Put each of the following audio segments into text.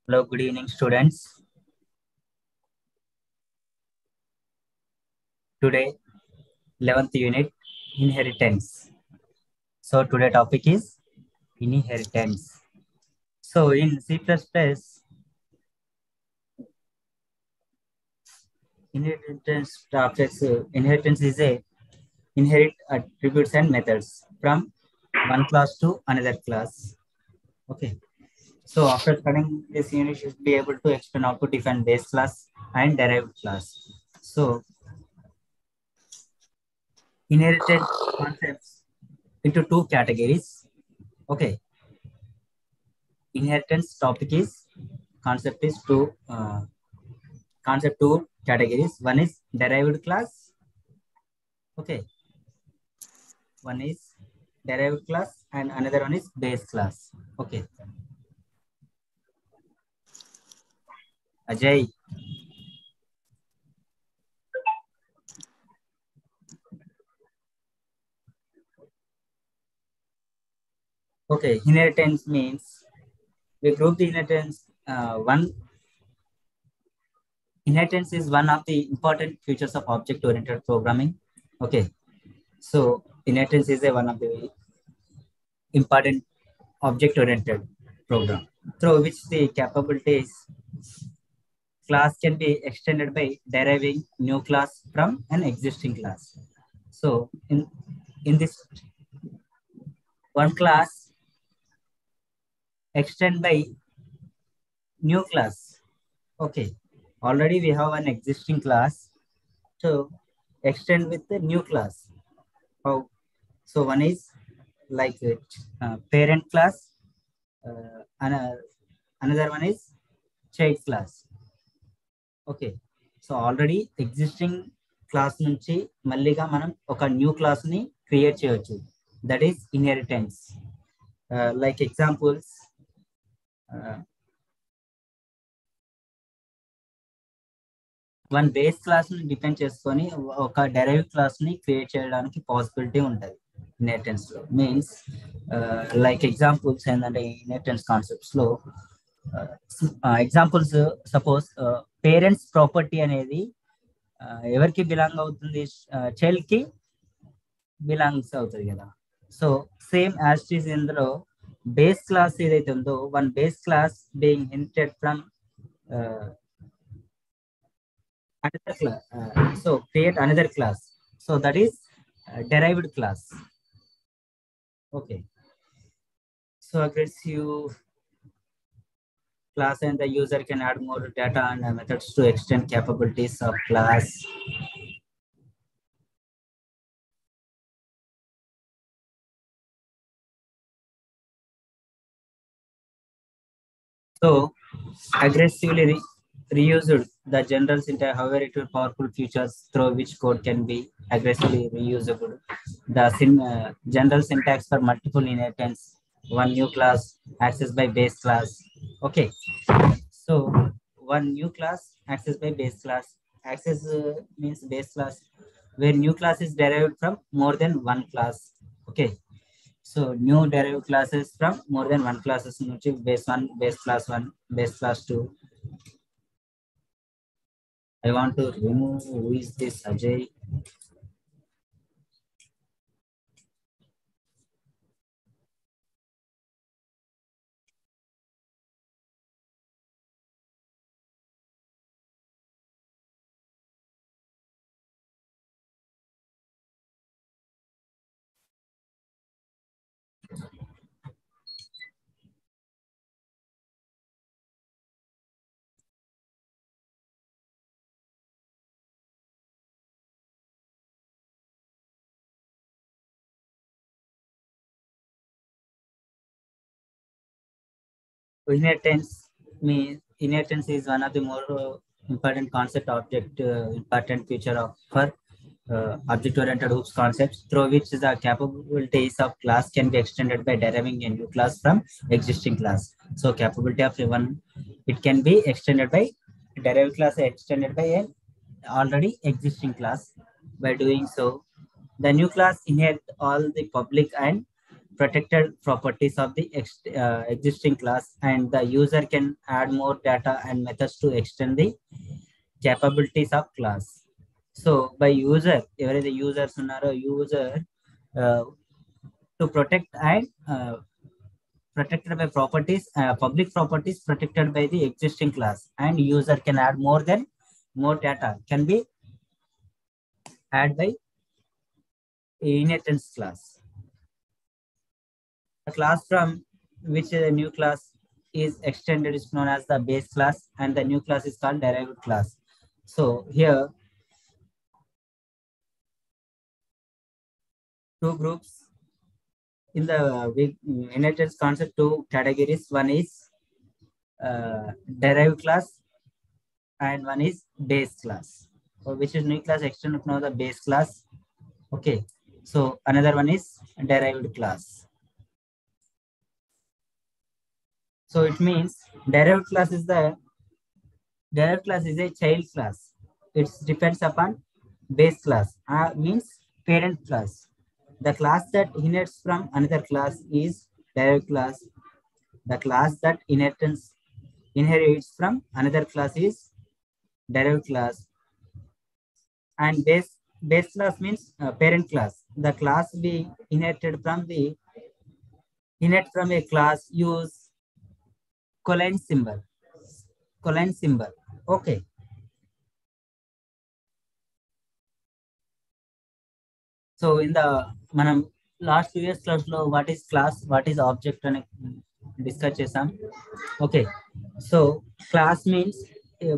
Hello, good evening, students. Today, 11th unit, inheritance. So, today topic is inheritance. So, in C++, inheritance is a inherit attributes and methods from one class to another class. Okay. So, after studying this unit, you should be able to explain how to define base class and derived class. So, inherited concepts into two categories. Okay, inheritance topic is concept two categories. One is derived class. Okay, one is derived class and another one is base class. Okay, Ajay. Okay, inheritance means we group the inheritance. Inheritance is one of the important features of object-oriented programming. Okay, so inheritance is one of the important object-oriented program through which the capabilities class can be extended by deriving new class from an existing class. So in this one class extend by new class. Okay. Already we have an existing class. So extend with the new class. How? So one is like parent class. Another one is child class. Okay so already existing class నుంచి మళ్ళీగా మనం ఒక new class ని create చేయొచ్చు that is inheritance like examples one base class ని depend చేసుకొని ఒక derive class ని create చేయడానికి పాసిబిలిటీ ఉంటుంది ఇన్హెరిటెన్స్ లో మీన్స్ లైక్ ఎగ్జాంపుల్స్ ఏంటంటే ఇన్హెరిటెన్స్ కాన్సెప్ట్స్ లో ఎగ్జాంపుల్స్ సపోజ్ పేరెంట్స్ ప్రాపర్టీ అనేది ఎవరికి బిలాంగ్ అవుతుంది చైల్డ్ కి బిలాంగ్స్ అవుతుంది కదా సో సేమ్ యాజ్ ఇందులో బేస్ క్లాస్ ఏదైతే ఉందో one base class being inherited from another class so create another class so that is derived class. Okay, so aggressive class and the user can add more data and methods to extend capabilities of class. So aggressively reused the general syntax, however, it will powerful features through which code can be aggressively reusable. The general syntax for multiple inheritance, one new class accessed by base class. Okay, so one new class accessed by base class. Access means base class, where new class is derived from more than one class. Okay, so new derived classes from more than one classes, base one, base class one, base class two. I want to remove who is this Ajay. Inheritance is one of the more important concept object important feature of for object oriented hooks concepts through which the capabilities of class can be extended by deriving a new class from existing class. So capability of one, it can be extended by derived class extended by an already existing class. By doing so, the new class inherit all the public and protected properties of the existing class, and the user can add more data and methods to extend the capabilities of class. So by user, every users user to protect and protected by properties, public properties protected by the existing class, and user can add more data can be added by inheritance class. The class from which a new class is extended is known as the base class, and the new class is called derived class. So here, two groups in the inheritance concept, two categories. One is derived class and one is base class. So which is new class extended now the base class. Okay. So another one is derived class. So it means derived class is a child class. It depends upon base class. Means parent class. The class that inherits from another class is derived class. The class that inherits from another class is derived class. And base class means parent class. The class we inherited from a class use colon symbol. Okay. So in the మనం last 2 years class లో what is class, what is object అని discuss చేసాం. Okay. So class means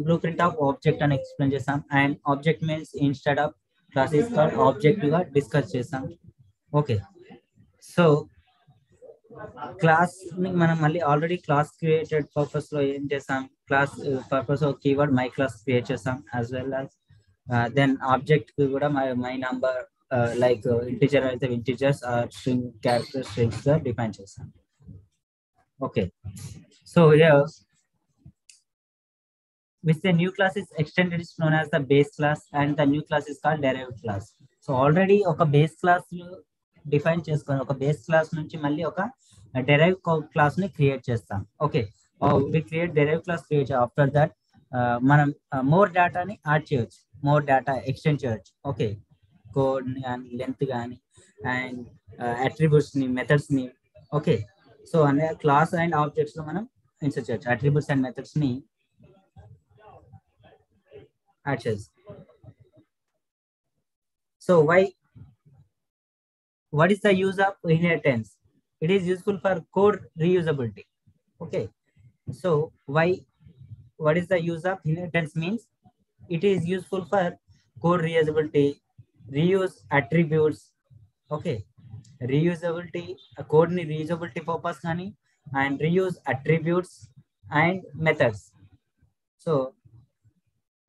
blue print of object అని explain చేసాం, and object means instead of class is called object గా discuss చేసాం. Okay. So class ని మనం మళ్ళీ ఆల్రెడీ క్లాస్ క్రియేటెడ్ పర్పస్ లో ఏం చేసాం, class purpose of keyword my class create చేసాం, as well as then object కి కూడా మై నంబర్ like integer అయితే integers or string character strings గా డిఫైన్ చేసాం. Okay. So here which the new class is extended is known as the base class, and the new class is called derived class. So already ఒక base class define చేసుకొని ఒక base class నుంచి మళ్ళీ ఒక derive class ని create చేస్తాం. Okay. we create derived class create after that మనం more డేటాని యాడ్ చేయొచ్చు, మోర్ డేటా ఎక్స్టెండ్ చేయొచ్చు. ఓకే. కోడ్ కానీ లెంత్ కానీ అండ్ అట్రిబ్యూట్స్ ని మెథడ్స్ ని. ఓకే. సో అనే క్లాస్ అండ్ ఆబ్జెక్ట్స్ లో మనం ఇన్సర్ట్ చేయొచ్చు, అట్రిబ్యూట్స్ అండ్ మెథడ్స్ ని యాడ్ చేయొచ్చు. So what is the use of inheritance? It is useful for code reusability. Okay. So what is the use of inheritance means it is useful for code reusability, reuse attributes. Okay. Reusability, code ni reusability purpose కానీ and reuse attributes and methods. So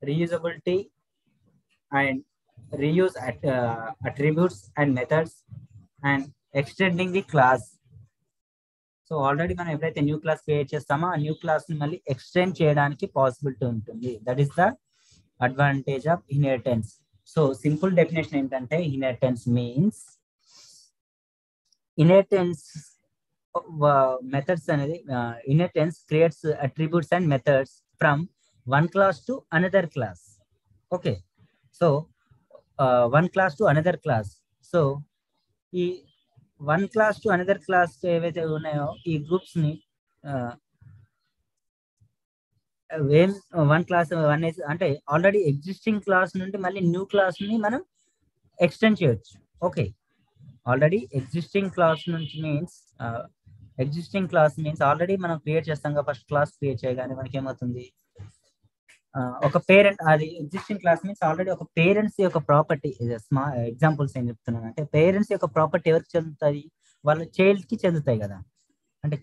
reusability and reuse attributes and methods and extending the class. So already మనం ఎప్పుడైతే new class create చేస్తామో ఆ new class ని మళ్ళీ extend చేయడానికి పాసిబిలిటీ ఉంటుంది. That is the advantage of inheritance. So simple definition ఏంటంటే ఇన్హెరిటెన్స్ మీన్స్ ఇన్హెరిటెన్స్ మెథడ్స్ అనేది inheritance creates attributes and methods from one class to another class. Okay. So one class to another class. So ఈ one class to another class ఏవైతే ఉన్నాయో ఈ groups ని one class అంటే already existing class నుండి మళ్ళీ new class ని మనం ఎక్స్టెండ్ చేయొచ్చు. ఓకే. ఆల్రెడీ ఎగ్జిస్టింగ్ క్లాస్ నుంచి మీన్స్ ఆల్రెడీ మనం క్రియేట్ చేస్తాం కదా, ఫస్ట్ క్లాస్ క్రియేట్ చేయగానే మనకి ఏమవుతుంది, ఒక పేరెంట్, అది ఎగ్జిస్టింగ్ క్లాస్ మీన్స్ ఆల్రెడీ ఒక పేరెంట్స్ యొక్క ప్రాపర్టీ. స్మాల్ ఎగ్జాంపుల్స్ ఏం చెప్తున్నాను అంటే పేరెంట్స్ యొక్క ప్రాపర్టీ ఎవరికి చెందుతాయి, వాళ్ళ చైల్డ్ కి చెందుతాయి కదా. అంటే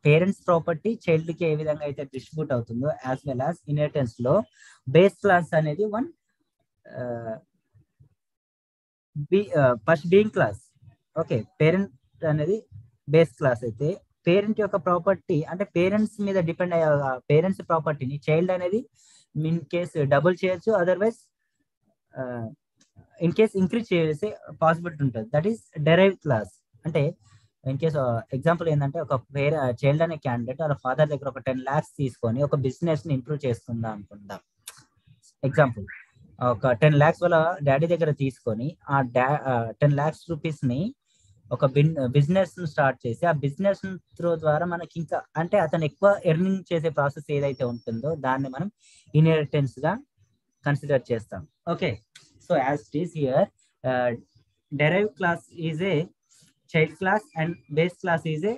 పేరెంట్స్ ప్రాపర్టీ చైల్డ్ కి ఏ విధంగా అయితే డిస్ట్రిబ్యూట్ అవుతుందో యాజ్ వెల్ యాజ్ ఇన్హెరిటెన్స్ లో బేస్ క్లాస్ అనేది one first being class. Okay. Parent అనేది బేస్ క్లాస్ అయితే పేరెంట్ యొక్క ప్రాపర్టీ అంటే పేరెంట్స్ మీద డిపెండ్ అయ్యే పేరెంట్స్ ప్రాపర్టీని చైల్డ్ అనేది ఇన్ కేస్ డబుల్ చేయొచ్చు, అదర్వైజ్ ఇన్ కేస్ ఇంక్రీజ్ చేసే పాసిబిలిటీ ఉంటుంది. That is derived class. అంటే ఇన్ కేస్ ఎగ్జాంపుల్ ఏంటంటే ఒక చైల్డ్ అనే క్యాండిడేట్ వాళ్ళ ఫాదర్ దగ్గర ఒక 10 lakhs తీసుకొని ఒక బిజినెస్ ని ఇంప్రూవ్ చేస్తుందా అనుకుందాం. ఎగ్జాంపుల్ ఒక 10 lakhs వాళ్ళ డాడీ దగ్గర తీసుకొని ఆ 10 lakhs రూపీస్ ని ఒక బిజినెస్ స్టార్ట్ చేసి ఆ బిజినెస్ త్రూ ద్వారా మనకి ఇంకా అంటే అతను ఎక్కువ ఎర్నింగ్ చేసే ప్రాసెస్ ఏదైతే ఉంటుందో దాన్ని మనం ఇన్హెరిటెన్స్ గా కన్సిడర్ చేస్తాం. Okay, so as it is here derived class is a child class and base class is a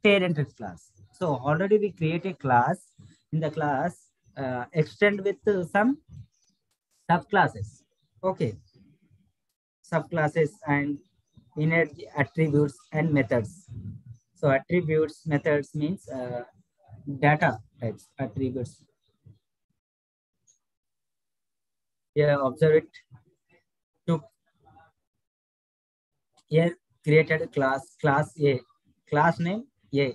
parented class. So already we create a class. In the class extend with some subclasses. Okay, subclasses and inner attributes and methods. So attributes, methods means data types. Attributes, yeah, observe it. To here created class A, class name A.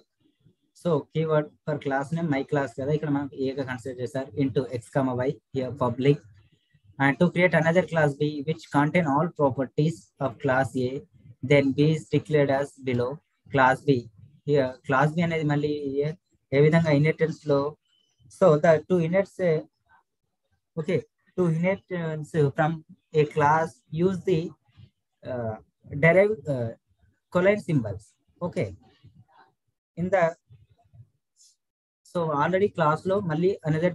So keyword for class name my class kada ikkada manaku A ga consider chesaru into x comma y, here public. And to create another class B which contain all properties of class A, then B is declared as below. Class B, here class B అనేది మళ్ళీ ఏ విధంగా inheritance లో, so the two inherits okay, to inheritance from a class use the derived colon symbols. Okay, in the so already class లో మళ్ళీ another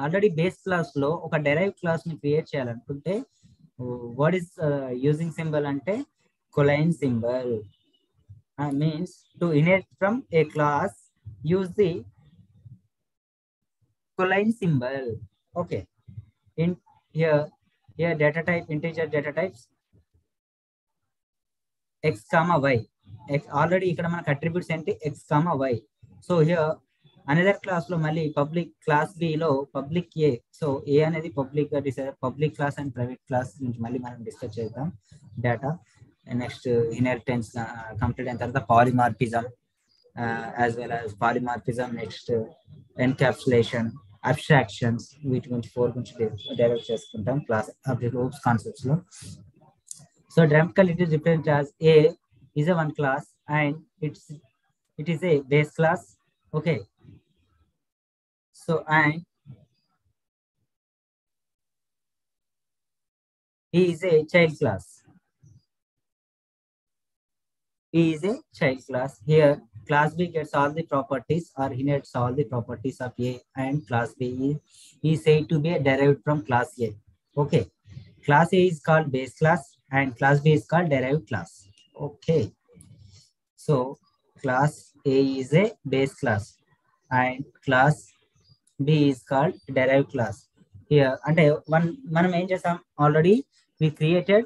already base class లో ఒక derive class ని create చేయాలనుకుంటే వాట్ ఈస్ యూజింగ్ సింబల్ అంటే colon symbol. Means to inherit from a class use the colon symbol. Okay, in here data type integer data types X comma Y. Already ఇక్కడ మనకు attributes ఏంటి X comma Y. So here another class లో మళ్ళీ public class B లో public A. So A అనేది public గా decide, public class and private class నుంచి మళ్ళీ మనం డిస్కస్ చేద్దాం డేటా. నెక్స్ట్ ఇన్హెరిటెన్స్ కంప్లీట్ అయిన తర్వాత polymorphism as well as polymorphism, next encapsulation, abstractions, వీటి గురించి 4 గురించి డెవలప్ చేసుకుంటాం క్లాస్ గ్రూప్స్ కాన్సెప్ట్స్ లో. So grammatical it is represented as A is a one class and it is a base class. Okay, so and E is a child class. E is a child class. Here class B gets all the properties or inherits all the properties of A, and class B is said to be derived from class A. Okay, class A is called base class and class B is called derived class. Okay, so class A is a base class and class B is called derived class. Here అంటే మనం ఏం చేసాం, already we created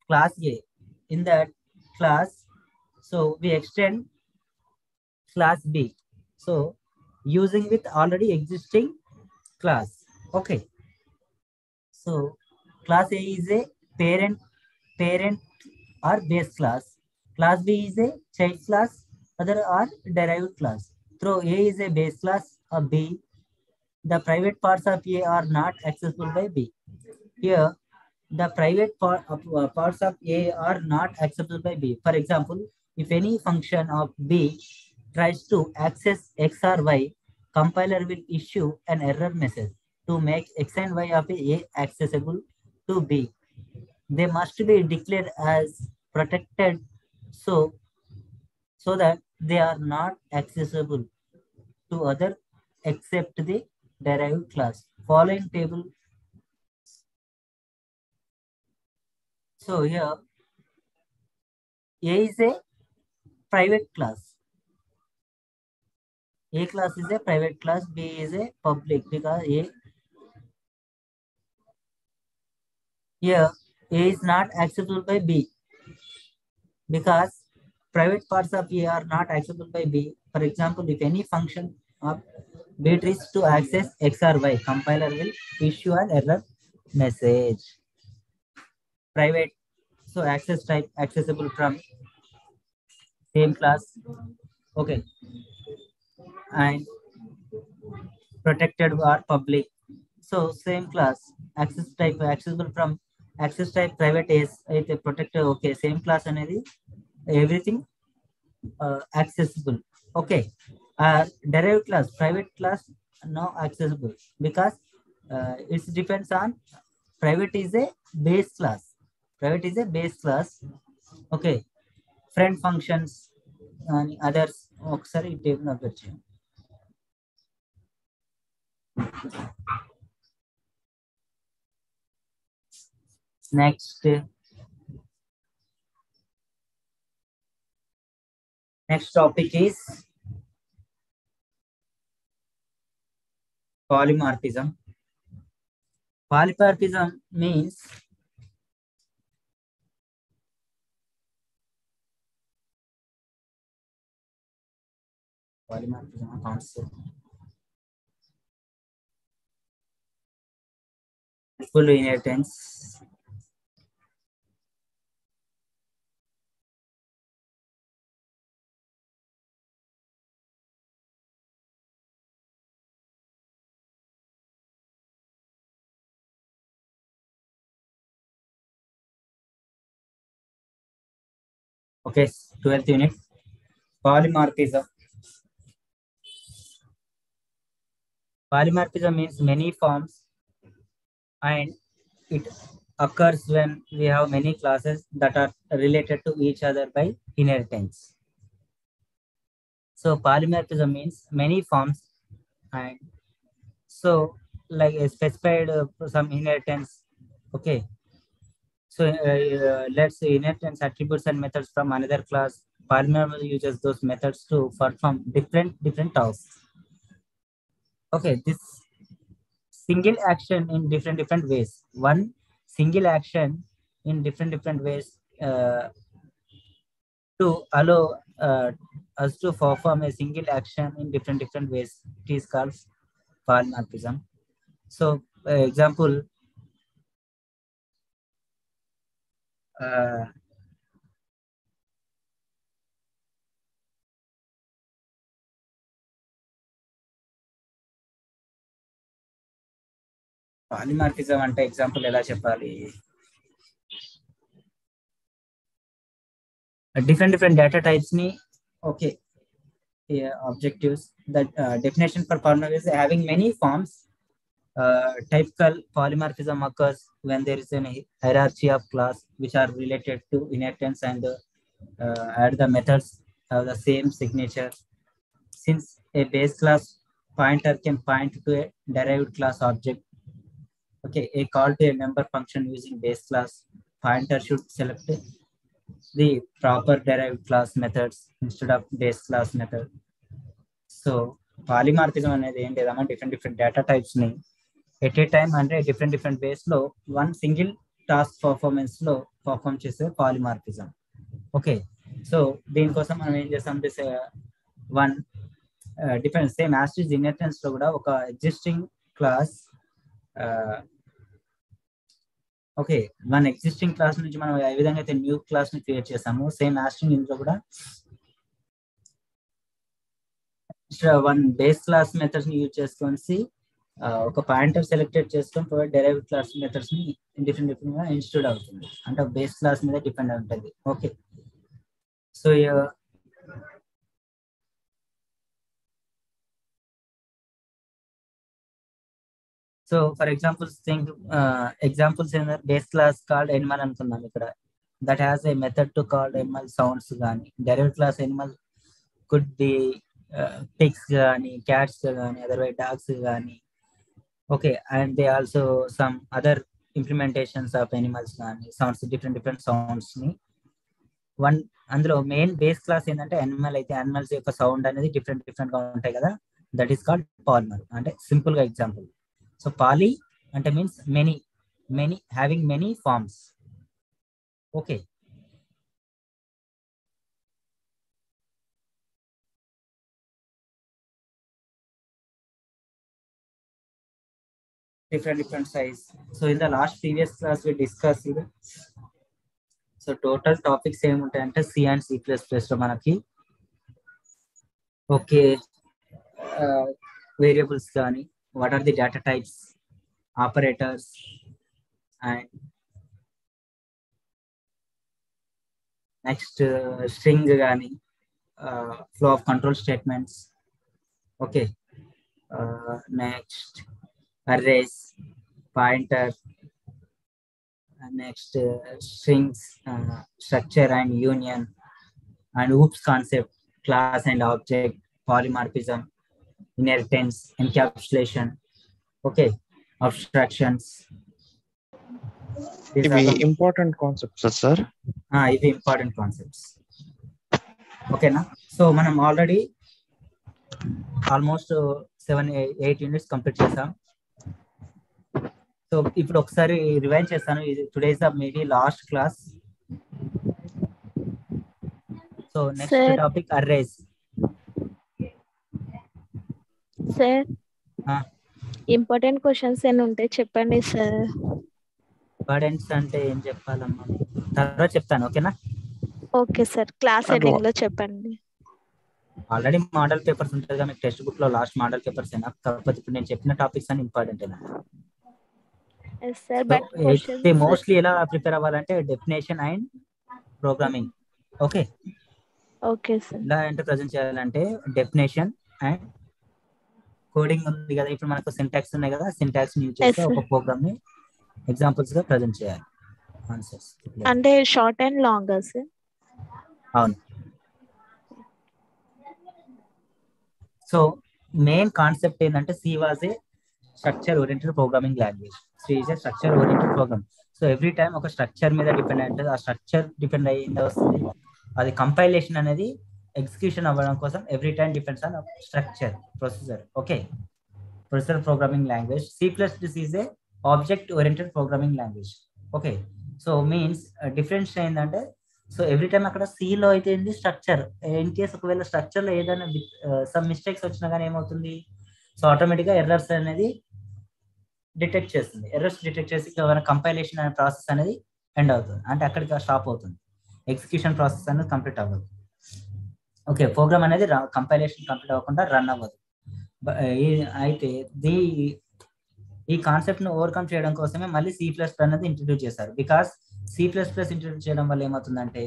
class A. In that class, so we extend class B, so using with already existing class. Okay, so class A is a parent or base class. Class B is a child class, other are derived class. Through A is a base class of B, the private parts of A are not accessible by B. Here the private parts of A are not accessible by B. For example, if any function of B tries to access X or Y, compiler will issue an error message to make X and Y of A accessible to B. They must be declared as protected so that they are not accessible to other except the derived class. Following table. So here A is a private class. A class is a private class, B is a public, because A here A is not accessible by B because private parts of A are not accessible by B. For example, if any function of B tries to access X or Y, compiler will issue an error message. Private, so access type accessible from same class. Okay, and protected or public, so same class. Access type accessible from access type private అయితే protect, okay, same class అనేది everything accessible. Okay, derived class, private class, no accessible because it depends on private is a base class. Private is a base class. Okay, friend functions and others. ఒకసారి table update చేయండి. Next topic is polymorphism. Polymorphism means polymorphism concept. Full inheritance. Okay, 12th unit. Polymorphism. Polymorphism means many forms, and it occurs when we have many classes that are related to each other by inheritance. So polymorphism means many forms, and so like a specified some inheritance. Okay, so let's say inheritance attributes and methods from another class. Polymorphism uses those methods to perform different tasks. Okay, this single action in different ways. One single action in different ways to allow us to perform a single action in different ways. It is called polymorphism. So example, polymorphism అంటే example ఎలా చెప్పాలి? different data types ni, okay, objectives. That definition for polymorphism is having many forms. Typical polymorphism occurs when there is a hierarchy of class which are related to inheritance, and add the methods have the same signature. Since a base class pointer can point to a derived class object, okay, a call to a member function using base class pointer should select the proper derived class methods instead of base class method. So polymorphism అనేది ఏం లేదమ్మా, different data types ని at a time అంటే different ways లో one single task performance లో perform చేసే polymorphism. Okay, so దీనికోసం మనం ఏం చేస్తాం అంటే వన్ డిఫరెంట్ సేమ్ యాస్టిస్ ఇన్హెరిటెన్స్ లో కూడా ఒక existing class, okay, one existing class నుంచి మనం ఏ విధంగా అయితే న్యూ క్లాస్ ని క్రియేట్ చేస్తాము, సేమ్ యాస్టింగ్ ఇంట్లో కూడా వన్ బేస్ క్లాస్ మెథడ్స్ ని యూజ్ చేసుకొని ఒక పాయింటర్ సెలెక్టెడ్ చేసుకొని డెరైవ్డ్ క్లాస్ మెథడ్స్ ని డిఫరెంట్ గా ఇన్స్టిట్యూట్ అవుతుంది, అంటే బేస్ క్లాస్ మీద డిపెండ్ ఉంటుంది. Okay, so so for examples think examples ఏంటంటే బేస్ క్లాస్ కాల్డ్ ఎనిమల్ అనుకుందాం ఇక్కడ, that has a method to called animal sounds కానీ, derived class animal could be pigs కానీ, క్యాట్స్ కానీ, అదర్వైజ్ డాగ్స్ కానీ. Okay, and they also some other implementations of animals కానీ, sounds different sounds ని one అందులో main base class ఏంటంటే animal అయితే animals యొక్క సౌండ్ అనేది డిఫరెంట్ గా ఉంటాయి కదా, దట్ ఈస్ కాల్డ్ పాలిమర్. అంటే సింపుల్ గా ఎగ్జాంపుల్, సో పాలి అంటే means many having many forms. Okay, different size. So in the last previous class we discussed, so total topics ఏముంటాయంటే సి అండ్ C++ లో మనకి, okay, variables కానీ, what are the data types, operators, and next string కానీ flow of control statements. Okay, next arrays, pointer, next strings, structure and union, and oops concept, class and object, polymorphism, inheritance, encapsulation, okay, abstractions. ఇవి important concepts sir. ఇవి important concepts. ఓకేనా? So మనం already almost 7-8 units complete చేసాం. సో ఇప్పుడు ఒకసారి rewind చేస్తాను. Today is the maybe last class. So next topic arrays. Sir important questions ఏమి ఉంటాయి చెప్పండి సార్. ఇంపార్టెంట్స్ అంటే ఏం చెప్పాలమ్మా, తర్వాత చెప్తాను. ఓకేనా? ఓకే సార్, క్లాస్ హెడ్డింగ్ లో చెప్పండి. ఆల్రెడీ మోడల్ పేపర్స్ ఉంటుంది మీకు టెక్స్ట్ బుక్ లో, లాస్ట్ మోడల్ పేపర్స్ అయినా. కాకపోతే ఇప్పుడు నేను చెప్పిన టాపిక్స్ అన్ని ఇంపార్టెంట్ అయినా. మోస్ట్లీ ఎలా ప్రిపేర్ అవ్వాలంటే definition and programming. Okay okay sir. ఎలా అంటే ప్రజెంట్ చేయాలంటే డెఫినేషన్ అండ్ కోడింగ్ ఉంది కదా, ఇప్పుడు మనకు సింటాక్స్ ఉన్నాయి కదా, సింటాక్స్ యూజ్ చేస్తే ఒక ప్రోగ్రామ్ ని ఎగ్జాంపుల్స్ గా ప్రజెంట్ చేయాలి. ఆన్సర్స్ అంటే షార్ట్ అండ్ లాంగ్ సార్? అవును. సో మెయిన్ కాన్సెప్ట్ ఏంటంటే C was a structure oriented programming language. C is a structure oriented program. So every time ఒక స్ట్రక్చర్ మీద డిపెండ్ అయి ఉంటుంది. ఆ స్ట్రక్చర్ డిపెండ్ అయ్యింది వస్తుంది. అది కంపైలేషన్ అనేది ఎగ్జిక్యూషన్ అవ్వడం కోసం every time depends on structure procedure. Okay, procedure programming language. C++ is a object oriented programming language. Okay, so means difference ఏంటంటే, సో ఎవ్రీ టైమ్ అక్కడ సిలో అయితే ఏంటి స్ట్రక్చర్. ఇన్ కేస్ ఒకవేళ స్ట్రక్చర్ లో ఏదైనా సమ్ మిస్టేక్స్ వచ్చినా కానీ ఏమవుతుంది, సో ఆటోమేటిక్గా ఎర్రర్స్ అనేది డిటెక్ట్ చేస్తుంది. ఎర్రర్స్ డిటెక్ట్ చేసి కంపైలేషన్ అనే ప్రాసెస్ అనేది ఎండ్ అవుతుంది, అంటే అక్కడికి స్టాప్ అవుతుంది. ఎగ్జిక్యూషన్ ప్రాసెస్ అనేది కంప్లీట్ అవ్వదు. ఓకే, ప్రోగ్రామ్ అనేది కంపైలేషన్ కంప్లీట్ అవ్వకుండా రన్ అవ్వదు. అయితే ఈ కాన్సెప్ట్ ను ఓవర్కమ్ చేయడం కోసమే మళ్ళీ C++ అనేది ఇంట్రడ్యూస్ చేశారు. బికాస్ C++ ఇంట్రడ్యూస్ చేయడం వల్ల ఏమవుతుందంటే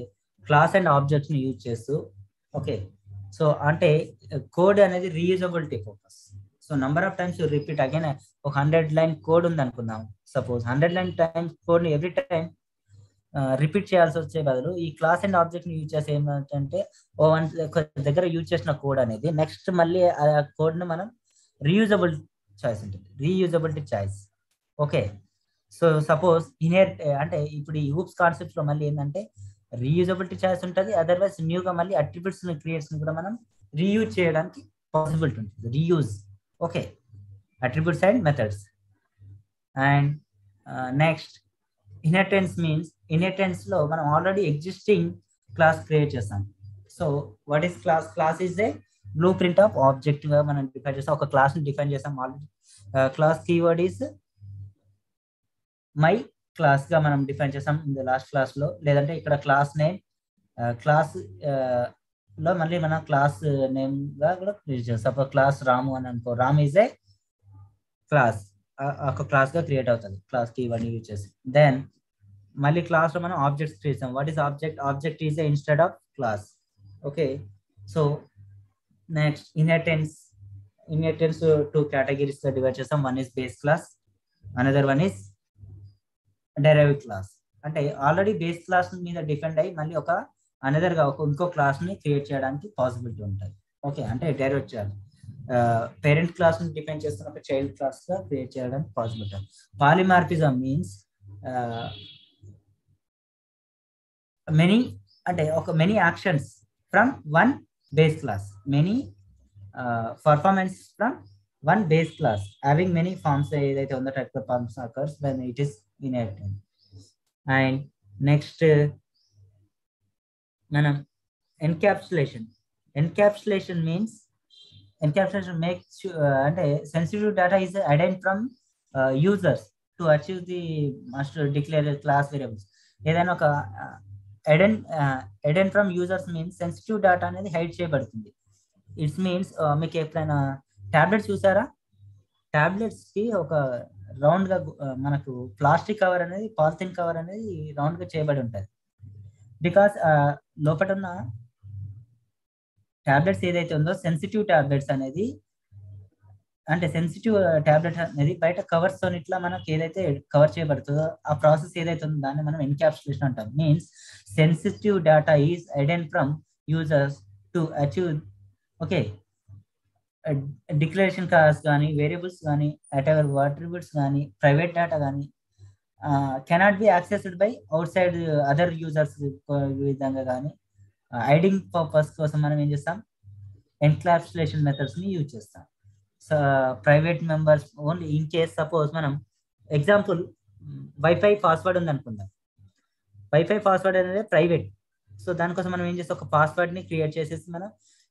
క్లాస్ అండ్ ఆబ్జెక్ట్స్ ని యూజ్ చేస్తూ, ఓకే, సో అంటే కోడ్ అనేది reusability focus. So number of times repeat again. ఒక 100 లైన్ కోడ్ ఉంది అనుకుందాం. సపోజ్ 100 లైన్ టైమ్స్ కోడ్ ని ఎవ్రీ టైం రిపీట్ చేయాల్సి వచ్చే బదులు ఈ క్లాస్ అండ్ ఆబ్జెక్ట్ ని యూజ్ చేసి ఏమంటే ఒక దగ్గర యూజ్ చేసిన కోడ్ అనేది నెక్స్ట్ మళ్ళీ ఆ కోడ్ ను మనం రీయూజబుల్ చాయిస్ ఉంటుంది, reusability choice. Okay, so suppose అంటే ఇప్పుడు ఈ oops కాన్సెప్ట్స్ లో మళ్ళీ ఏంటంటే రీయూజబిలిటీ చాయిస్ ఉంటుంది. అదర్వైజ్ న్యూగా మళ్ళీ అట్రిబ్యూట్స్ క్రియేట్స్ కూడా మనం రీయూజ్ చేయడానికి పాసిబిలిటీ ఉంటుంది. Reuse. Okay, attributes and methods. And next inheritance means inheritance లో మనం ఆల్రెడీ ఎగ్జిస్టింగ్ క్లాస్ క్రియేట్ చేస్తాం. So what is class? Class is a blue print of object గా మనం డిఫైన్ చేస్తాం. ఒక క్లాస్ ని డిఫైన్ చేస్తాం already. Class keyword is my class గా మనం డిఫైన్ చేస్తాం ఇన్ ద లాస్ట్ క్లాస్ లో. లేదంటే ఇక్కడ క్లాస్ నేమ్ క్లాస్ లో మళ్ళీ మనం క్లాస్ నేమ్ గా కూడా క్రియేట్ చేస్తాం. సపోజ్ క్లాస్ రాము అని అనుకో, రామ్ ఈజ్ ఏ క్లాస్, ఒక క్లాస్ గా క్రియేట్ అవుతుంది క్లాస్ కీవర్డ్ యూజ్ చేసి. దెన్ మళ్ళీ క్లాస్ లో మనం ఆబ్జెక్ట్స్ క్రియేట్ చేస్తాం. What is object? Object is a instead of class. Okay, so next inheritance. Inheritance 2 categories గా డివైడ్ చేస్తాం. One is base class, another one is derived class. అంటే already base class మీద depend అయ్యి మళ్ళీ ఒక another గా ఇంకో క్లాస్ ని క్రియేట్ చేయడానికి పాసిబిలిటీ ఉంటుంది. ఓకే, అంటే డెరైవ్ చేయాలి. పేరెంట్ క్లాస్ ని డిఫైన్ చేస్తున్నప్పుడు చైల్డ్ క్లాస్ గా క్రియేట్ చేయడానికి పాసిబిలిటీ. పాలిమార్ఫిజం మీన్స్ మెనీ, అంటే ఒక many actions from one base class, many performance from one base class having many forms. ఏదైతే ఉందో type of forms occurs when it is inherited. And next మనం encapsulation. Encapsulation means encapsulation makes అంటే sensitive data is hidden from users to achieve the master declared class variables. ఏదైనా ఒక hidden from users means sensitive data అనేది hide చేయబడుతుంది. It's means మీకు ఎప్పుడైనా tablets చూసారా? Tablets కి ఒక రౌండ్ గా మనకు ప్లాస్టిక్ కవర్ అనేది, పాలిథిన్ కవర్ అనేది రౌండ్ గా చేయబడి ఉంటుంది. బికాస్ లోపల ఉన్న టాబ్లెట్స్ ఏదైతే ఉందో సెన్సిటివ్ టాబ్లెట్స్ అనేది, అంటే సెన్సిటివ్ టాబ్లెట్ అనేది బయట కవర్స్ తో ఇట్లా మనకి ఏదైతే కవర్ చేయబడుతుందో ఆ ప్రాసెస్ ఏదైతే ఉందో దాన్ని మనం ఎన్క్యాప్సులేషన్ అంటాం. Means sensitive data is hidden from users to achieve okay declaration cards కానీ, వేరియబుల్స్ కానీ, అటెవర్ అట్రిబ్యూట్స్ కానీ, ప్రైవేట్ డేటా కానీ cannot be accessed by outside other users విధంగా కానీ ఐడింగ్ పర్పస్ కోసం మనం ఏం చేస్తాం, ఎన్క్యాప్సులేషన్ మెథడ్స్ ని యూజ్ చేస్తాం. Private members only in case suppose మనం ఎగ్జాంపుల్ వైఫై పాస్వర్డ్ ఉంది అనుకుందాం. వైఫై పాస్వర్డ్ అనేది ప్రైవేట్. సో దానికోసం మనం ఏం చేస్తాం, ఒక పాస్వర్డ్ ని క్రియేట్ చేసేసి మనం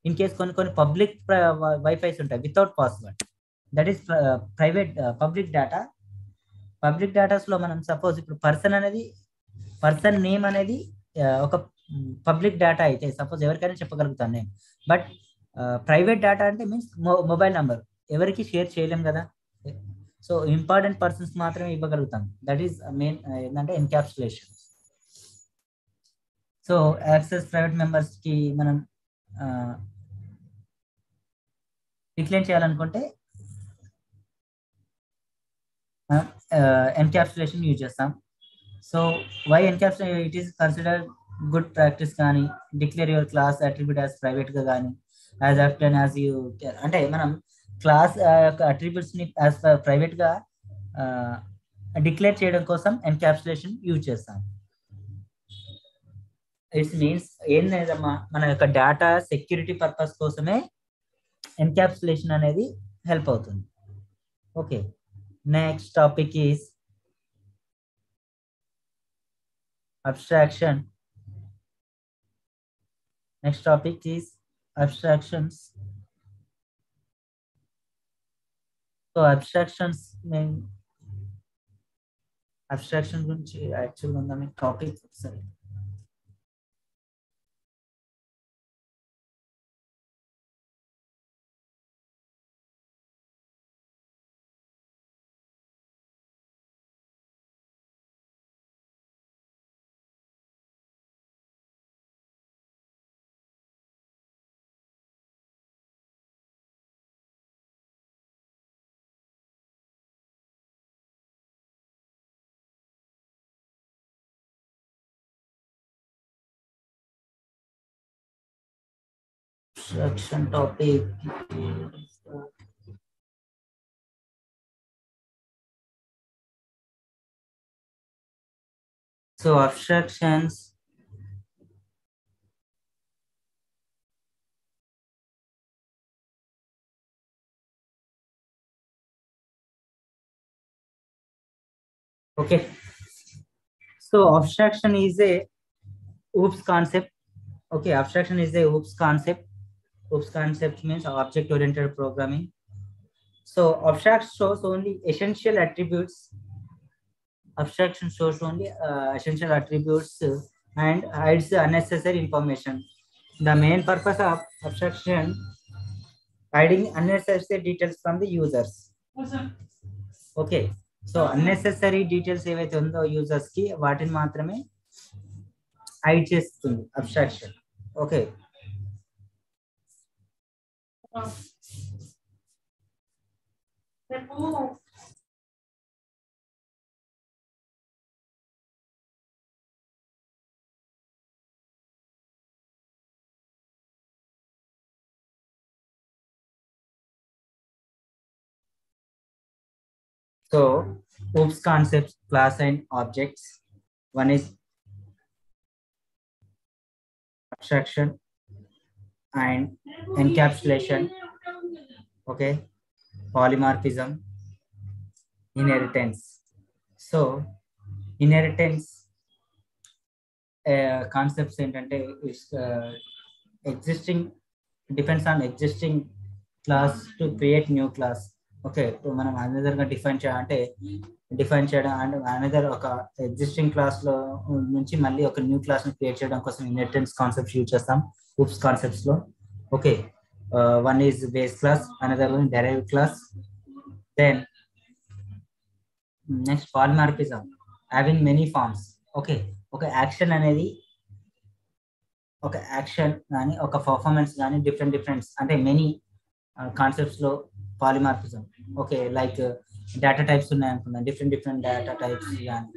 ఇన్ కేస్ కొన్ని పబ్లిక్ వైఫైస్ ఉంటాయి without password, that is private. Public datas లో మనం సపోజ్ ఇప్పుడు పర్సన్ నేమ్ అనేది ఒక పబ్లిక్ డేటా అయితే సపోజ్ ఎవరికైనా చెప్పగలుగుతాను నేను. బట్ ప్రైవేట్ డేటా అంటే మీన్స్ మొబైల్ నంబర్ ఎవరికి షేర్ చేయలేం కదా. సో ఇంపార్టెంట్ పర్సన్స్ మాత్రమే ఇవ్వగలుగుతాం. దట్ ఈస్ మెయిన్ ఏంటంటే encapsulation. So access private members కి మనం డిక్లేర్ చేయాలనుకుంటే ఎన్క్యాప్సులేషన్ యూజ్ చేస్తాం. So why encapsulation it is considered good practice కానీ, declare your class attribute as private గా కానీ, యాజ్ ఆఫ్టెన్ యాజ్ యూ అంటే మనం క్లాస్ యొక్క అట్రిబ్యూట్స్ ని యాజ్ ప్రైవేట్ గా డిక్లేర్ చేయడం కోసం ఎన్క్యాప్సులేషన్ యూజ్ చేస్తాం. ఇట్స్ మీన్స్ ఏం లేదమ్మా, మన యొక్క డేటా సెక్యూరిటీ పర్పస్ కోసమే ఎన్క్యాప్సులేషన్ అనేది హెల్ప్ అవుతుంది. Okay, next topic is abstraction. Next topic is abstractions. So abstractions mean abstraction గురించి యాక్చువల్ ఉందా మీకు టాపిక్ ఒకసారి. Abstraction topic. So abstractions okay. So abstraction is a OOPS concept. Okay, abstraction is a OOPS concept. OOPS concept means object oriented programming. So abstract shows only essential attributes. Abstraction shows only essential attributes and hides unnecessary information. The main purpose of abstraction hiding unnecessary details from the users. Okay, so unnecessary details ఏవైతే ఉందో users కి వాటిని మాత్రమే hide చేస్తుంది abstraction. Okay, so OOPS concepts, class and objects. One is abstraction and encapsulation. Okay, polymorphism, inheritance. So inheritance concepts ఏంటంటే existing depends on existing class to create new class. Okay, ఇప్పుడు మనం another గా define చేయడం and another ఒక existing class లో నుంచి మళ్ళీ ఒక న్యూ క్లాస్ ని క్రియేట్ చేయడం కోసం ఇన్హెరిటెన్స్ కాన్సెప్ట్స్ యూజ్ చేస్తాం OOPS కాన్సెప్ట్స్ లో. Okay, one is base class, another one derived class. Then next polymorphism, having many forms. Okay, ఒక యాక్షన్ అనేది ఒక యాక్షన్ కానీ ఒక పర్ఫార్మెన్స్ కానీ డిఫరెంట్ అంటే మెనీ కాన్సెప్ట్స్ లో polymorphism. Okay, like data types ఉన్నాయి అనుకున్నాం, డిఫరెంట్ డేటా టైప్స్ కానీ.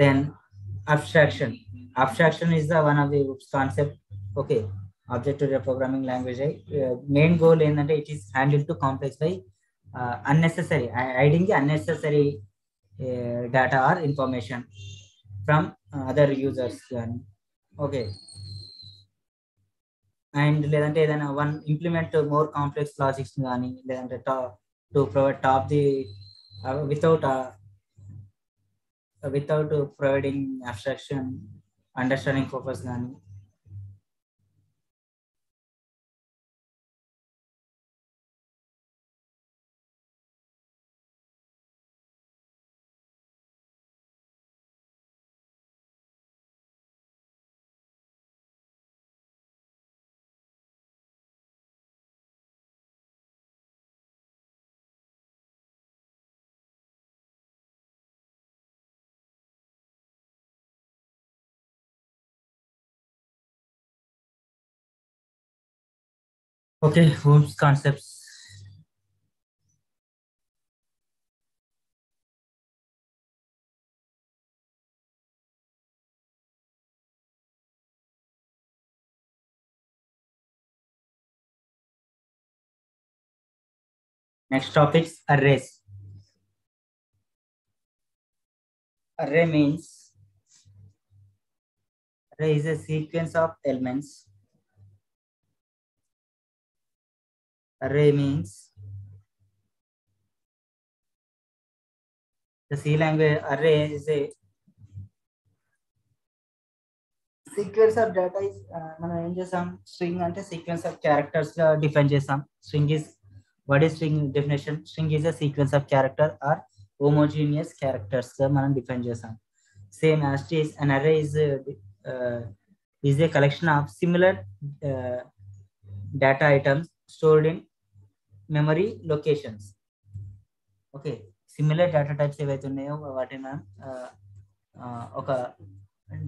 Then abstraction is the one of the concept. Okay, object oriented programming language. Main goal ఏంటంటే it is handled to complex by unnecessary hiding unnecessary data or information from other users కానీ. Okay, and లేదంటే ఏదైనా one implement more complex logics కానీ, లేదంటే to provide top the without providing abstraction understanding purpose కానీ. Okay, Holmes concepts. Next topic, arrays. Array is a sequence of elements. Array means the C language. Array is a sequence of data. Is మనం ఏం చేసాం, string అంటే sequence of characters గా define చేసాం. String is, what is string definition? String is a sequence of character or homogeneous characters గా మనం define చేసాం. Same as is an array is a collection of similar data items stored in memory locations. Okay, similar data types ఏవైతే ఉన్నాయో వాటిని మనం ఒక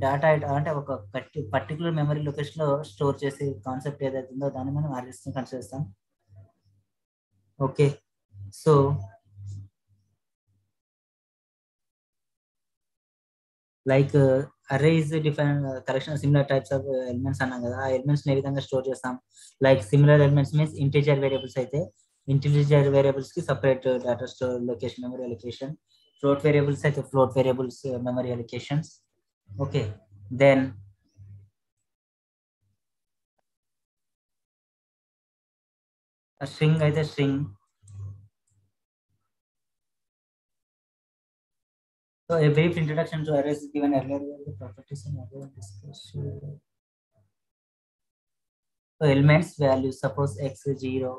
data అంటే ఒక పర్టికులర్ మెమరీ లొకేషన్ లో స్టోర్ చేసే కాన్సెప్ట్ ఏదైతే ఉందో దాన్ని మనం అరేస్ ని కన్సిడర్ చేస్తాం. Okay, so like array is a different collection of similar types of elements అన్నాం కదా. ఆ ఎలిమెంట్స్ ని ఏ విధంగా స్టోర్ చేస్తాం? Like similar elements means integer variables అయితే ఇంటిజర్ వేరియబుల్స్ కి separate data store location memory allocation. Float variables అయితే float variables memory allocations. Okay, then string అయితే string. So a brief introduction to arrays is given earlier. The properties and array discussed. So elements values, suppose x is 0.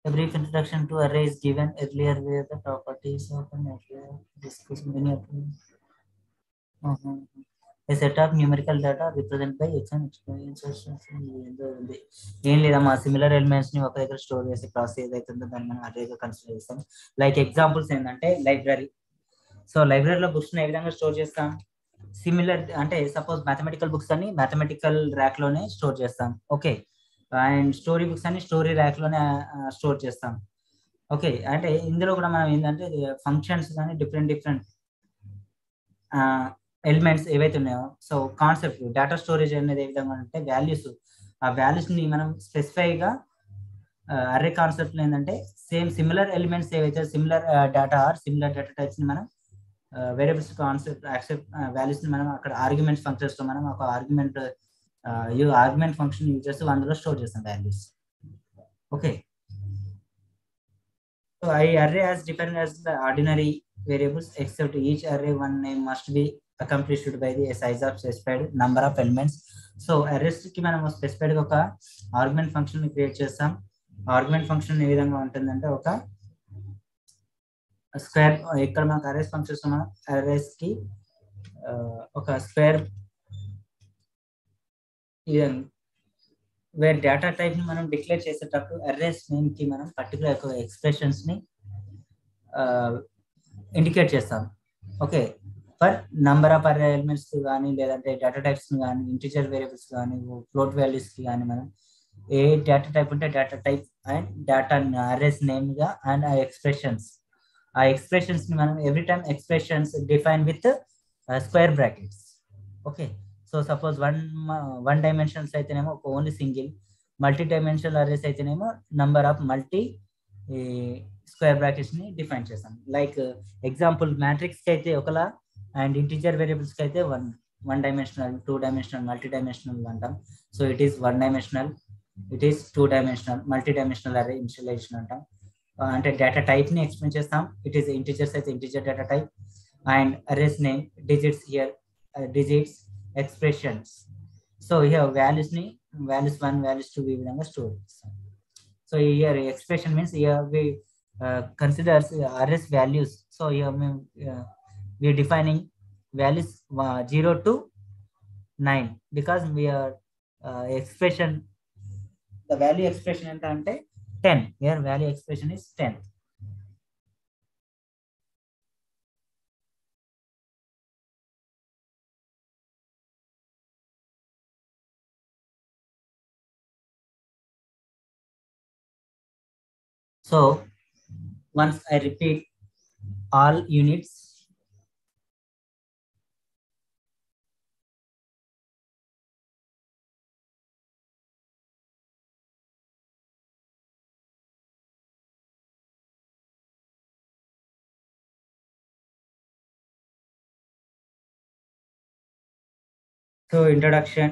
A brief introduction to array is given earlier where the properties of an array discussed many of them. A set of numerical data represented by x and experiences. ఏం లేదమ్మా, similar elements ని ఒక దగ్గర store చేసే process ఏదైతే ఉందో దాన్ని మనం అరేగా కన్సిడర్ చేస్తాం. లైక్ ఎగ్జాంపుల్స్ ఏంటంటే లైబ్రరీ. సో లైబ్రరీలో బుక్స్ ని ఏ విధంగా స్టోర్ చేస్తాం? సిమిలర్ అంటే సపోజ్ మ్యాథమెటికల్ బుక్స్ అని మ్యాథమెటికల్ ర్యాక్ లోనే స్టోర్ చేస్తాం. ఓకే, అండ్ స్టోరీ బుక్స్ అని స్టోరీ ర్యాక్ లోనే స్టోర్ చేస్తాం. ఓకే, అంటే ఇందులో కూడా మనం ఏంటంటే ఫంక్షన్స్ కానీ డిఫరెంట్ ఎలిమెంట్స్ ఏవైతే ఉన్నాయో, సో కాన్సెప్ట్ డేటా స్టోరేజ్ అనేది ఏ విధంగా అంటే వాల్యూస్, ఆ వాల్యూస్ ని మనం స్పెసిఫైగా అర్రే కాన్సెప్ట్ ఏంటంటే సేమ్ సిమిలర్ ఎలిమెంట్స్ ఏవైతే similar data or similar data types ని మనం వేరియబుల్స్ కాన్సెప్ట్ యాక్సెప్ట్ వాల్యూస్ ని మనం అక్కడ ఆర్గ్యుమెంట్ ఫంక్షన్స్ లో మనం ఒక ఆర్గ్యుమెంట్ ఫంక్షన్ యూజ్ చేస్తూ అందులో స్టోర్ చేస్తాం values. Okay, so I array as defined as the ordinary variables except each array one name must be accomplished by the size of specified number of elements. So arrays కి మనం specified గా ఒక argument function ని create చేస్తాం. Argument function ఏ విధంగా ఉంటుందంటే ఒక square, ఇక్కడ మనకు అరేస్ ఫంక్షన్స్ అరేస్ కి ఒక స్క్వేర్ వేర్ డేటా టైప్ ని మనం డిక్లేర్ చేసేటప్పుడు అర్రేస్ నేమ్ కి మనం పర్టికులర్ ఎక్స్ప్రెషన్స్ ని ఇండికేట్ చేస్తాం. Okay, for number of array elements కానీ లేదంటే డేటా టైప్స్ కానీ ఇంటిజర్ వేరియబుల్స్ కానీ ఫ్లోట్ వాల్యూస్ కి కానీ మనం ఏ డేటా టైప్ ఉంటే data type and data arrays name గా అండ్ ఆ ఎక్స్ప్రెషన్స్ ని మనం every time expressions define with square brackets. Okay, so suppose one dimensions అయితేనేమో only single, multi dimensional arrays అయితేనేమో number of multi square brackets ని define చేస్తాం. Like example matrix కి అయితే ఒకలా అండ్ ఇంటిజర్ వేరియబుల్స్ కి అయితే one dimensional, 2 dimensional, multi dimensional అంటాం. So it is 1 dimensional, it is 2 dimensional, multi dimensional array initialization అంటాం. అంటే డేటా టైప్ ని ఎక్స్ప్లెయిన్ చేస్తాం. ఇట్ ఈస్ ఇంటిజర్స్ అయితే integer data type and arrays name digits here digits expressions. So here values 1 values 2 ఈ విధంగా store చేస్తాం. So here expression means here we considers arrays values. So here we are defining values 0 to 9 because we are expression, the value expression enta ante 10. Here value expression is 10. So once I repeat all units, so introduction,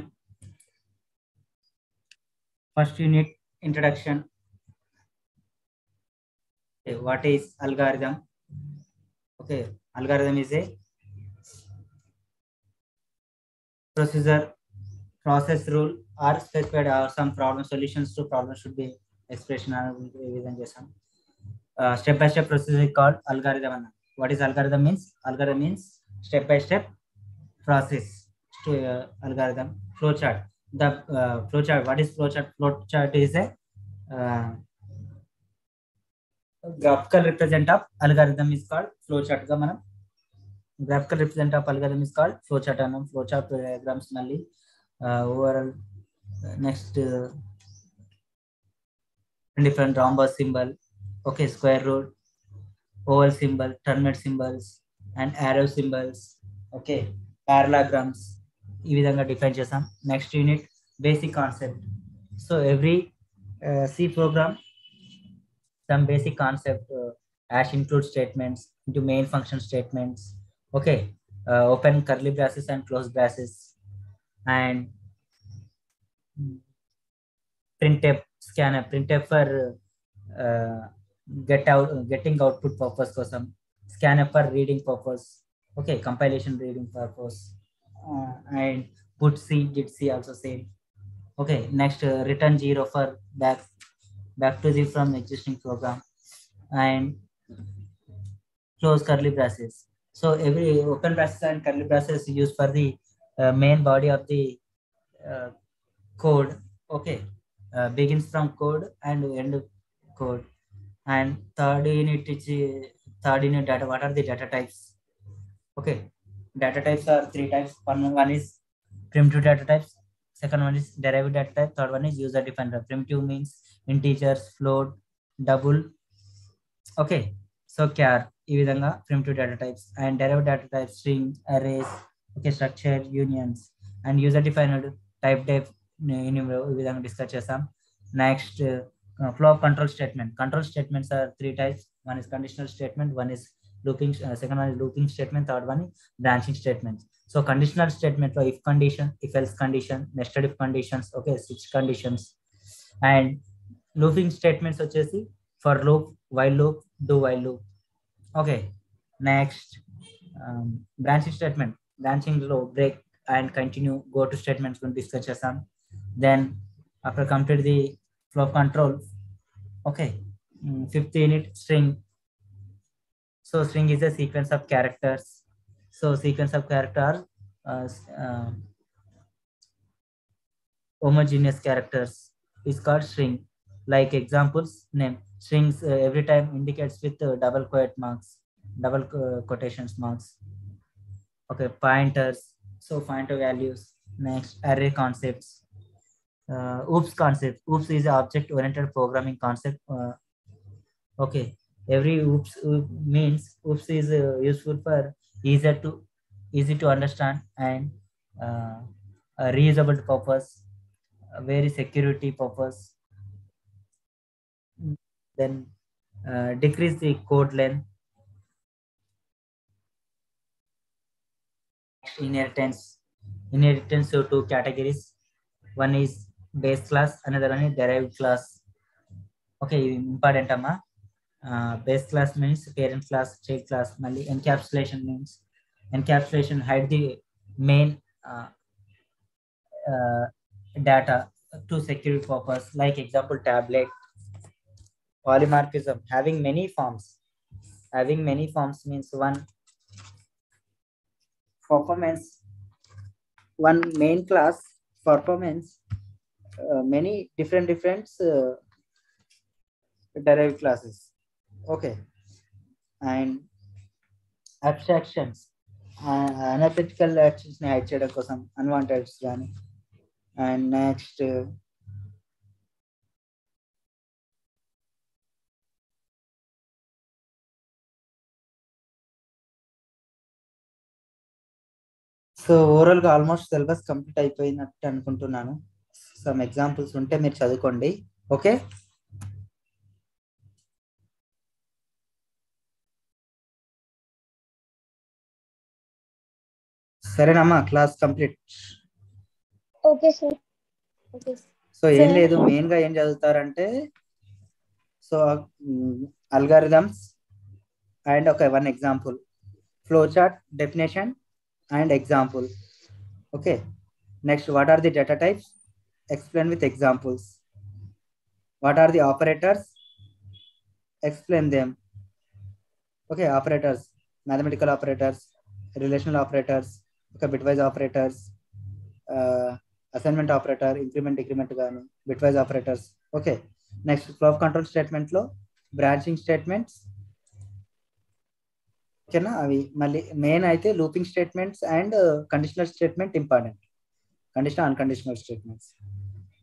first unit introduction. Okay, what is algorithm? Okay, algorithm is a procedure, process, rule or specified or some problem solutions to problem should be expression or revision చేసాం. Step by step procedure is called algorithm అన్న. What is algorithm means? Algorithm means step by step process to algorithm. Flow chart, the flow chart. What is flow chart? Flow chart is a graphical represent of algorithm is called flow chart ga manam graphical represent of algorithm is called flow chart anam. Flow chart diagrams malli overall next different rhombus symbol, okay, square root, oval symbol, ternary symbols and arrow symbols, okay, parallelograms ee vidhanga define chesam. Next unit basic concept. So every C program some basic concept hash include statements into main function statements, okay, open curly braces and close braces and printf, scanf, printf for getting output purpose kosam, scanf for reading purpose, okay, compilation reading purpose, and put c, git c also same, okay. Next return 0 for back to the from existing program and close curly braces. So every open braces and curly braces used for the main body of the code, okay, begins from code and end code. And third unit data. What are the data types? Okay, data types are 3 types. One is primitive data types, second one is derived data type, third one is user defined. Primitive means integers, float, double, okay, so char ee vidhanga primitive data types. And derived data types string, arrays, okay, structure, unions. And user defined type def ee vidhanga discuss chesam. Next flow of control statement. Control statements are 3 types. One is conditional statement, one is looping, second one is looping statement, third one is branching statements. So conditional statement for if condition, if else condition, nested if conditions, okay, switch conditions. And looping statements వచ్చేసి for loop, while loop, do while loop, okay. Next branching statement, branching loop, break and continue, go to statements going to discuss chesam. Then after complete the flow of control, okay, fifth unit string. So string is a sequence of characters. So sequence of character homogeneous characters, is called string. Like examples name strings every time indicates with double quote marks, double quotations marks. Okay, pointers. So pointer values. Next, array concepts. OOPS concept. OOPS is object-oriented programming concept. Okay, every OOPS means OOPS is useful for easy to understand and a reusable purpose, a very security purpose. Then decrease the code length. Inheritance. Inheritance to two categories. One is base class, another one is derived class. Okay, important amma. Base class means parent class, child class. Mali encapsulation means encapsulation hide the main data to secure purpose. Like example, tablet. Polymorphism having many forms. Having many forms means one performance, one main class performance, many different derived classes. Okay, and abstractions, analytical actions ని hide చేయడం కోసం అన్వాంటెడ్స్ కానీ. And next so overall గా almost syllabus complete అయిపోయినట్టు అనుకుంటున్నాను. Some examples ఉంటే మీరు చదువుకోండి. ఓకే, సరేనమ్మా, class complete. Okay sir. Okay so ఏం లేదు, మెయిన్ గా ఏం చదువుతారంటే సో అల్గారిథమ్స్ అండ్ ఒక one example, flow chart definition and example. Okay, next, what are the data types? Explain with examples. What are the operators? Explain them. Okay, operators, mathematical operators, relational operators, okay, bitwise operators, assignment operator, increment decrement gaani, bitwise operators. Okay, next, flow of control statement lo branching statements. ఓకేనా, అవి మళ్ళీ main అయితే looping statements and conditional statement important, conditional unconditional statements.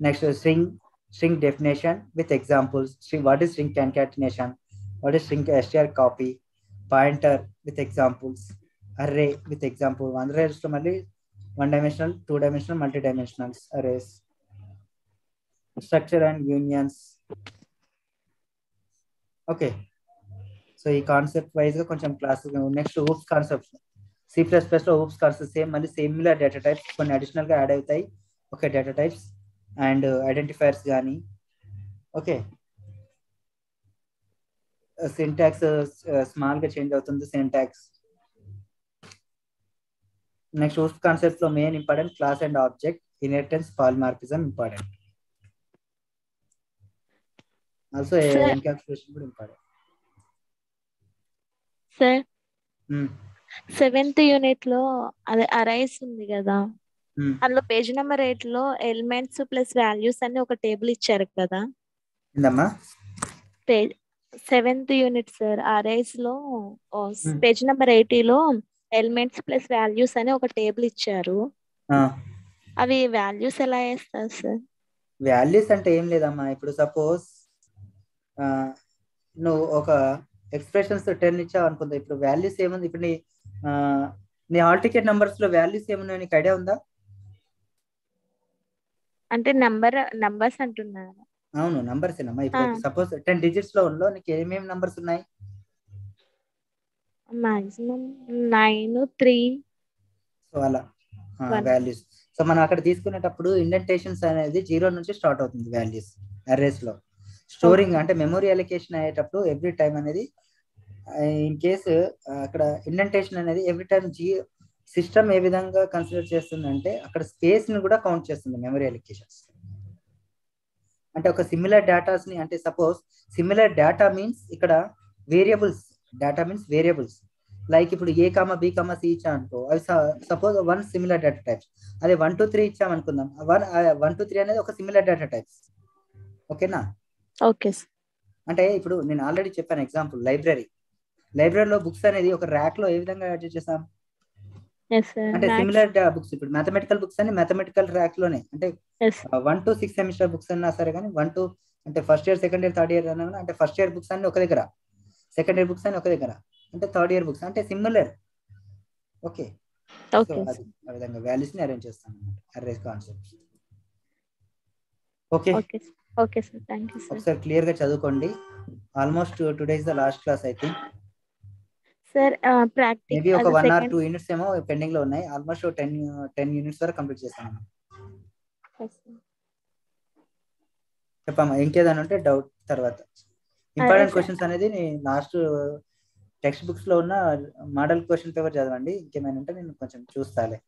Next string definition with examples. What is string concatenation, what is string STR copy, pointer with examples, array with example. Arrays లో మళ్ళీ 1 dimensional, 2 dimensional, multi dimensionals arrays, structure and unions. Okay, so ఈ concept wise గా కొంచెం class. Next oops concepts. C++ లో oops concept same, మళ్ళీ similar data types కొన్ని additional గా add అవుతాయి. Okay, data types and identifiers కానీ. ఓకే, సింటాక్స్ స్మాల్ గా చేంజ్ అవుతుంది సింటాక్స్. నెక్స్ట్ ఊప్స్ కాన్సెప్ట్ లో main important class and object, inheritance, polymorphism important. Also encapsulation కూడా important. Sir 7th unit లో అదే అరైస్ ఉంది కదా, అందులో పేజ్ నెంబర్ 8 లో ఎలిమెంట్స్ ప్లస్ వాల్యూస్ అని ఒక టేబుల్ ఇచ్చారు కదా. 7th యూనిట్ సార్, అరైస్ లో పేజ్ నెంబర్ 80 లో ఎలిమెంట్స్ ప్లస్ వాల్యూస్ అని ఒక టేబుల్ ఇచ్చారు. అవి వాల్యూస్ ఎలా వేస్తారు సార్? వాల్యూస్ అంటే ఏం లేదమ్మా, ఇప్పుడు సపోజ్ నువ్వు ఒక ఎక్స్ప్రెషన్స్ 10 ఇచ్చావు అనుకుందా, ఇప్పుడు వాల్యూస్ ఏముంది, ఇప్పుడు నీ హాల్ టికెట్ నంబర్స్ లో వాల్యూస్ ఏమున్నాయి నీకు ఐడియా ఉందా? అంటే నంబర్స్ అంటున్నారు. అవును, నంబర్స్ ఏనమ్మా. ఇప్పుడు సపోజ్ 10 digits లో నీకు ఏమేమి నంబర్స్ ఉన్నాయి? మాక్సిమం 9, 3. సో అలా వాల్యూస్. సో మనం అక్కడ తీసుకునేటప్పుడు ఇండెంటేషన్స్ అనేది 0 నుంచి స్టార్ట్ అవుతుంది వాల్యూస్ అర్రేస్ లో. స్టోరింగ్ అంటే మెమరీ అలొకేషన్ అయ్యేటప్పుడు ఎవ్రీ టైం అనేది ఇన్ కేసు అక్కడ ఇండెంటేషన్ అనేది ఎవ్రీ టైం సిస్టమ్ ఏ విధంగా కన్సిడర్ చేస్తుంది అంటే అక్కడ స్పేస్ ని కూడా కౌంట్ చేస్తుంది మెమరీ అలొకేషన్స్. అంటే ఒక సిమిలర్ డేటాస్ ని, అంటే సపోజ్ సిమిలర్ డేటా మీన్స్ ఇక్కడ variables, data means variables. Like ఇప్పుడు A, B, C ఇచ్చా అనుకో, అవి సపోజ్ 1 సిమిలర్ డేటా టైప్స్. అదే 1 2 3 ఇచ్చామనుకుందాం, 1 2 3 అనేది ఒక సిమిలర్ డేటా టైప్స్. ఓకేనా? Okay sir. అంటే ఇప్పుడు నేను ఆల్రెడీ చెప్పాను ఎగ్జాంపుల్, లైబ్రరీలో బుక్స్ అనేది ఒక ర్యాక్ లో ఏ విధంగా అడ్జస్ట్ చేస్తాం ఎస్ సార్. అంటే మ్యాథ్స్. సిమిలర్ బుక్స్, ఇప్పుడు మ్యాథమెటికల్ బుక్స్ అన్ని మ్యాథమెటికల్ ర్యాక్ లోనే, అంటే ఎస్. 1 to 6 సెమిస్టర్ బుక్స్ అన్నా సరే, కానీ 1 to అంటే first year, second year, third year అన్నా అంటే ఫస్ట్ ఇయర్ బుక్స్ అన్ని ఒక దగ్గర, సెకండ్ ఇయర్ బుక్స్ అన్ని ఒక దగ్గర, అంటే థర్డ్ ఇయర్ బుక్స్ అంటే సిమిలర్. ఓకే, సో ఓకే అది ఆ విధంగా వాల్యూస్ ని అరేంజ్ చేస్తాం అన్నమాట, arrange concepts. Okay, okay okay sir. Thank you sir. ఒకసారి క్లియర్ గా చదువుకోండి. Almost today is the last class I think. Sir maybe practical ఒక 1 or సెకండ్. 2 యూనిట్స్ ఏమో పెండింగ్ లో ఉన్నాయి. ఆల్మోస్ట్ 10 యూనిట్స్ వరకు కంప్లీట్ చేస్తాను. చెప్పమ్మా, ఇంకేదైనా ఉంటే డౌట్ తర్వాత. ఇంపార్టెంట్ క్వశ్చన్స్ అనేది లాస్ట్ టెక్స్ట్ బుక్స్ లో ఉన్న మోడల్ క్వశ్చన్ పేపర్ చదవండి. ఇంకేమైనా ఉంటే నేను కొంచెం చూస్తాలే.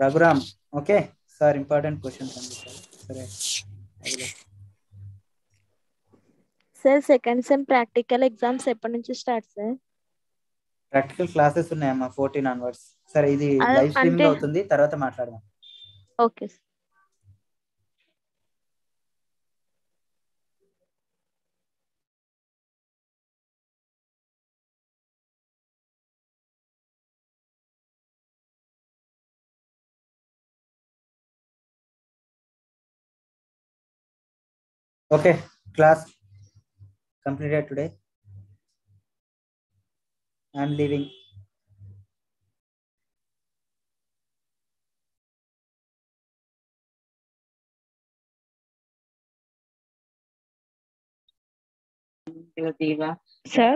Raghuram, okay sir, important questions అండి. సరే sir, second sem practical exams ఎప్పటి నుంచి స్టార్ట్ సార్? ప్రాక్టికల్ క్లాసెస్ ఉన్నాయమ్మా 14 onwards. సరే, ఇది లైవ్ స్ట్రీమింగ్ అంటే అవుతుంది, తర్వాత మాట్లాడదాం. Okay sir. Okay, class completed today. I am leaving. Sir.